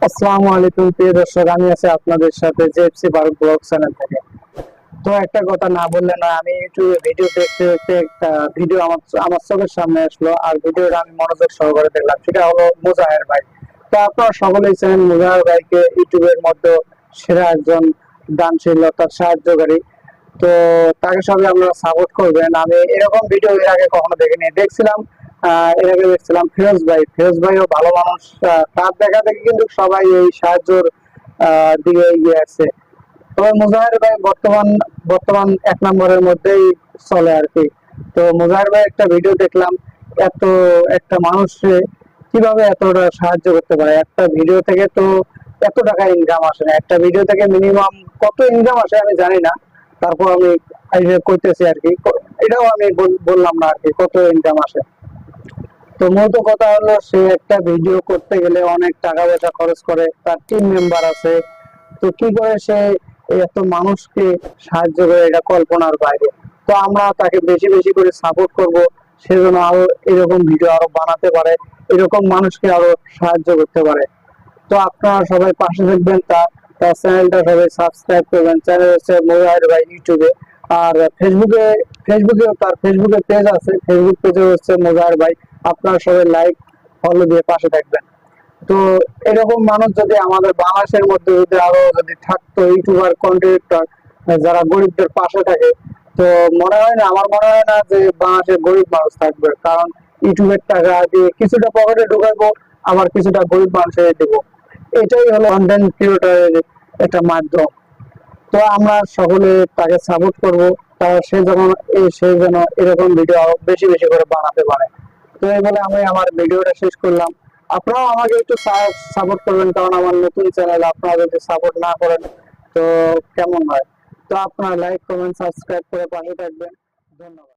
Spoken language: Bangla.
আসসালামু আলাইকুম প্রিয় দর্শক, আমি আছি আপনাদের সাথে জেএফসি ভারত ব্লগ চ্যানেল থেকে। তো একটা কথা না বললে না, আমি ইউটিউবে ভিডিও দেখতে দেখতে একটা ভিডিও আমার আমার চোখের সামনে আসলো, আর ভিডিওটা আমি মনোযোগ সহকারে দেখলাম। সেটা হলো মুজাহের ভাই। তো আপনারা সকলেই জানেন মুজাহের ভাইকে ইউটিউবের মধ্যে সেরা একজন দানশীল অর্থাৎ সাহায্যকারী। তো তাকে সবাই আপনারা সাপোর্ট করবেন। আমি এরকম ভিডিও এর আগে কখনো দেখিনি, দেখছিলাম এর আগে দেখছিলাম ফিরোজ ভাইও ভালো মানুষ। তার দেখা দেখি কিন্তু সবাই এই সাহায্যের দিকে এগিয়ে আসছে। তবে মুজাহির ভাই বর্তমান বর্তমান এক নম্বরের মধ্যেই চলে আর কি। তো মুজাহির ভাই একটা ভিডিও দেখলাম, এত একটা মানুষ কিভাবে এতটা সাহায্য করতে পারে। একটা ভিডিও থেকে তো এত টাকা ইনকাম আসে না, একটা ভিডিও থেকে মিনিমাম কত ইনকাম আসে আমি জানি না। তারপর আমি করতেছি আর কি, এটাও আমি বললাম না আর কি কত ইনকাম আসে। তো মূলত কথা হলো, সে একটা ভিডিও করতে গেলে অনেক টাকা পয়সা খরচ করে, তার টিম মেম্বার আছে। তো কি করে সে এত মানুষকে সাহায্য করে, এটা কল্পনার বাইরে। তো আমরা তাকে বেশি বেশি করে সাপোর্ট করব, সে যেন আরো এরকম ভিডিও আরো বানাতে পারে, এরকম মানুষকে আরো সাহায্য করতে পারে। তো আপনারা সবাই পাশে থাকবেন, তার চ্যানেলটা সবাই সাবস্ক্রাইব করবেন। চ্যানেল হচ্ছে মুজাহির ভাই ইউটিউবে। আর ফেসবুকেও তার ফেসবুকে পেজ আছে, ফেসবুক পেজে হচ্ছে মুজাহির ভাই। আপনারা সবাই লাইক ফলো দিয়ে পাশে থাকবেন। তো এরকম মানুষ যদি আমাদের বাংলাদেশের মধ্যে যদি আরো যদি থাকতো, ইউটিউবার কন্টেন্ট যারা গরিবদের পাশে থাকে, তো মনে হয় না, আমার মনে হয় না যে বাংলাদেশের গরিব মানুষ থাকবে। কারণ ইউটিউবের টাকা দিয়ে কিছুটা পকেটে ঢুকাবো, আবার কিছুটা গরিব মানুষের দেবো। এটাই হলো কন্টেন্ট ক্রিয়েটরের একটা মাধ্যম। তো আমরা সকলে তাকে সাপোর্ট করব, সে যেন এরকম ভিডিও বেশি বেশি করে বানাতে পারে। তো এই বলে আমি আমার ভিডিওটা শেষ করলাম। আপনারাও আমাকে একটু সাপোর্ট করবেন, কারণ আমার নতুন চ্যানেল, আপনারা যদি সাপোর্ট না করেন তো কেমন হয়। তো আপনারা লাইক কমেন্ট সাবস্ক্রাইব করে পাশে থাকবেন। ধন্যবাদ।